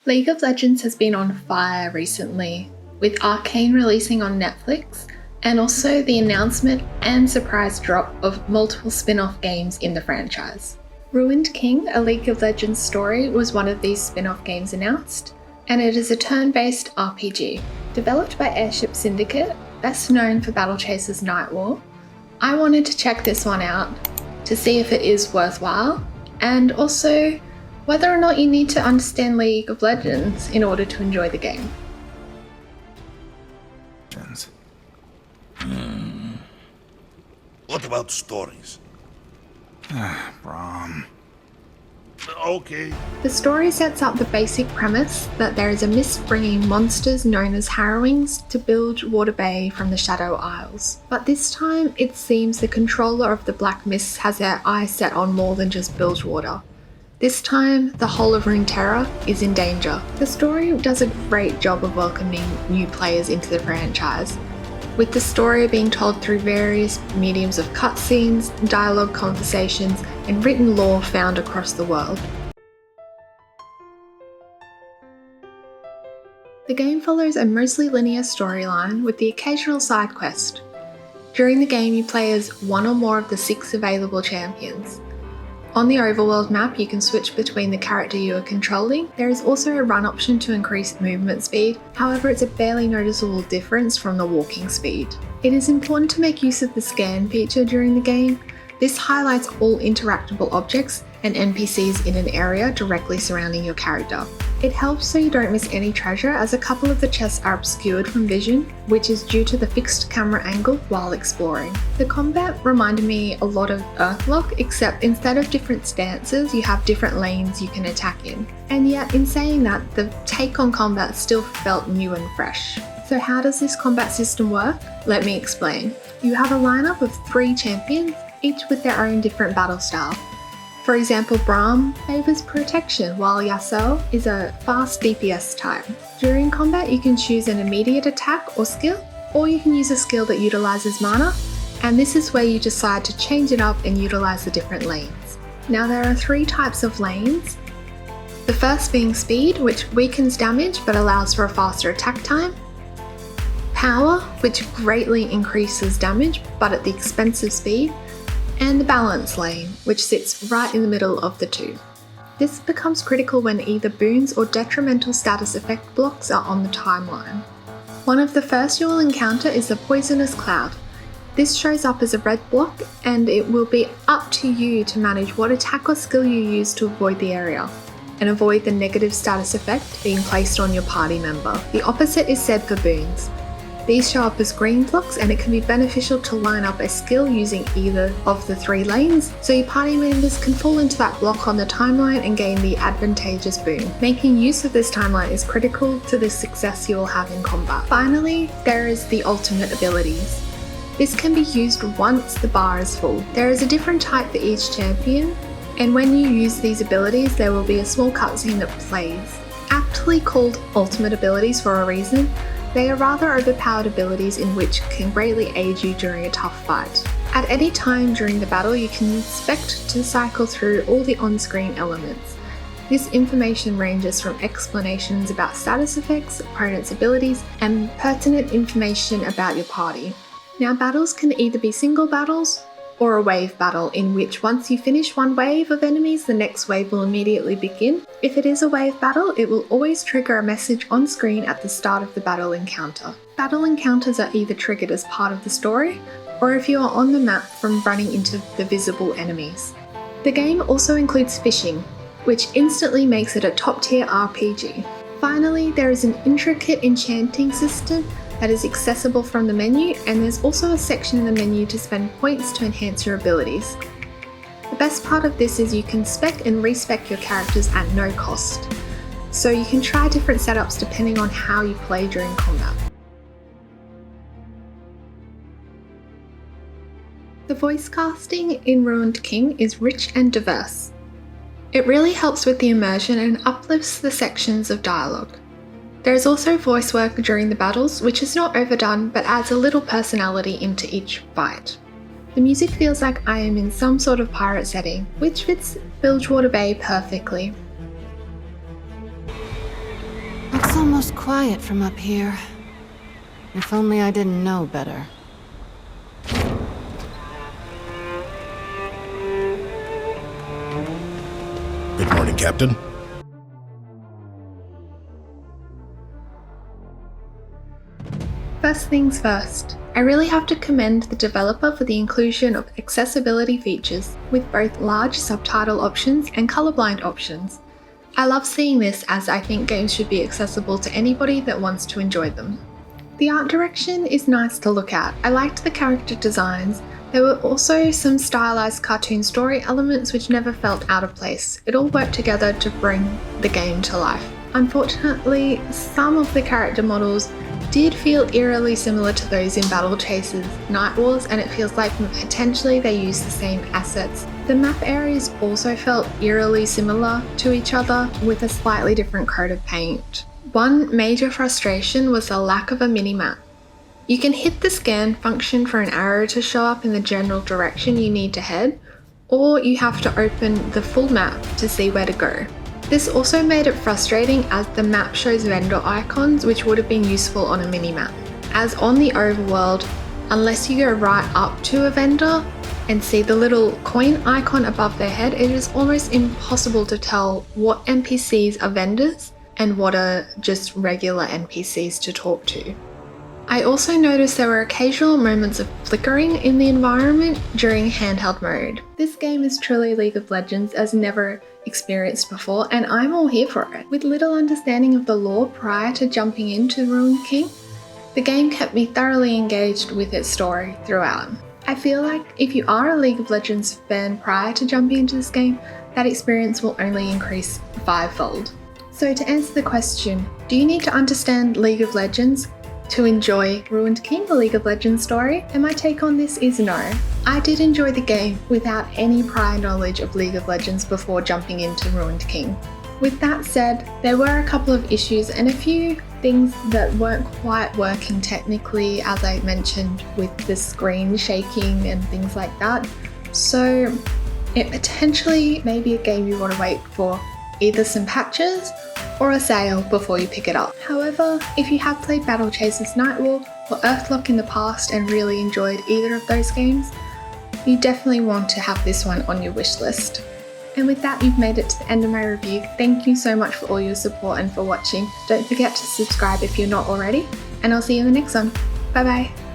League of Legends has been on fire recently, with Arcane releasing on Netflix, and also the announcement and surprise drop of multiple spin-off games in the franchise. Ruined King, a League of Legends story, was one of these spin-off games announced, and it is a turn-based RPG. Developed by Airship Syndicate, best known for Battle Chaser's Night War, I wanted to check this one out to see if it is worthwhile, and also whether or not you need to understand League of Legends in order to enjoy the game. What about stories? Braum. Okay. The story sets up the basic premise that there is a mist bringing monsters known as Harrowings to Bilgewater Bay from the Shadow Isles. But this time, it seems the controller of the Black Mists has their eyes set on more than just Bilgewater. This time, the whole of Runeterra is in danger. The story does a great job of welcoming new players into the franchise, with the story being told through various mediums of cutscenes, dialogue conversations, and written lore found across the world. The game follows a mostly linear storyline with the occasional side quest. During the game, you play as one or more of the 6 available champions. On the overworld map, you can switch between the character you are controlling. There is also a run option to increase movement speed, however it's a barely noticeable difference from the walking speed. It is important to make use of the scan feature during the game. This highlights all interactable objects and NPCs in an area directly surrounding your character. It helps so you don't miss any treasure, as a couple of the chests are obscured from vision, which is due to the fixed camera angle while exploring. The combat reminded me a lot of Earthlock, except instead of different stances, you have different lanes you can attack in. And yet, in saying that, the take on combat still felt new and fresh. So how does this combat system work? Let me explain. You have a lineup of 3 champions, each with their own different battle style. For example, Braum favours protection, while Yasuo is a fast DPS type. During combat, you can choose an immediate attack or skill, or you can use a skill that utilises mana, and this is where you decide to change it up and utilise the different lanes. Now there are 3 types of lanes. The first being speed, which weakens damage but allows for a faster attack time. Power, which greatly increases damage but at the expense of speed. And the balance lane, which sits right in the middle of the 2. This becomes critical when either boons or detrimental status effect blocks are on the timeline. One of the first you will encounter is the Poisonous Cloud. This shows up as a red block, and it will be up to you to manage what attack or skill you use to avoid the area, and avoid the negative status effect being placed on your party member. The opposite is said for boons. These show up as green blocks, and it can be beneficial to line up a skill using either of the 3 lanes, so your party members can fall into that block on the timeline and gain the advantageous boon. Making use of this timeline is critical to the success you will have in combat. Finally, there is the ultimate abilities. This can be used once the bar is full. There is a different type for each champion, and when you use these abilities, there will be a small cutscene that plays. Aptly called ultimate abilities for a reason, they are rather overpowered abilities in which can greatly aid you during a tough fight. At any time during the battle, you can expect to cycle through all the on-screen elements. This information ranges from explanations about status effects, opponents' abilities, and pertinent information about your party. Now, battles can either be single battles or a wave battle, in which once you finish one wave of enemies, the next wave will immediately begin. If it is a wave battle, it will always trigger a message on screen at the start of the battle encounter. Battle encounters are either triggered as part of the story, or if you are on the map from running into the visible enemies. The game also includes fishing, which instantly makes it a top-tier RPG. Finally, there is an intricate enchanting system that is accessible from the menu, and there's also a section in the menu to spend points to enhance your abilities. The best part of this is you can spec and respec your characters at no cost, so you can try different setups depending on how you play during combat. The voice casting in Ruined King is rich and diverse. It really helps with the immersion and uplifts the sections of dialogue. There is also voice work during the battles, which is not overdone but adds a little personality into each fight. The music feels like I am in some sort of pirate setting, which fits Bilgewater Bay perfectly. almost quiet from up here. If only I didn't know better. Good morning, Captain. First things first, I really have to commend the developer for the inclusion of accessibility features with both large subtitle options and colorblind options. I love seeing this as I think games should be accessible to anybody that wants to enjoy them. The art direction is nice to look at. I liked the character designs. There were also some stylized cartoon story elements which never felt out of place. It all worked together to bring the game to life. Unfortunately, some of the character models did feel eerily similar to those in Battle Chase's Night Wars, and it feels like potentially they used the same assets. The map areas also felt eerily similar to each other with a slightly different coat of paint. One major frustration was the lack of a minimap. You can hit the scan function for an arrow to show up in the general direction you need to head, or you have to open the full map to see where to go. This also made it frustrating as the map shows vendor icons which would have been useful on a minimap. As on the overworld, unless you go right up to a vendor and see the little coin icon above their head, it is almost impossible to tell what NPCs are vendors and what are just regular NPCs to talk to. I also noticed there were occasional moments of flickering in the environment during handheld mode. This game is truly League of Legends as never experienced before, and I'm all here for it. With little understanding of the lore prior to jumping into Ruined King, the game kept me thoroughly engaged with its story throughout. I feel like if you are a League of Legends fan prior to jumping into this game, that experience will only increase fivefold. So to answer the question, do you need to understand League of Legends to enjoy Ruined King, the League of Legends story? And my take on this is no. I did enjoy the game without any prior knowledge of League of Legends before jumping into Ruined King. With that said, there were a couple of issues and a few things that weren't quite working technically, as I mentioned, with the screen shaking and things like that. So it potentially may be a game you want to wait for either some patches or a sale before you pick it up. However, if you have played Battle Chase's Night War or Earthlock in the past and really enjoyed either of those games, you definitely want to have this one on your wish list. And with that, you've made it to the end of my review. Thank you so much for all your support and for watching. Don't forget to subscribe if you're not already, and I'll see you in the next one. Bye bye.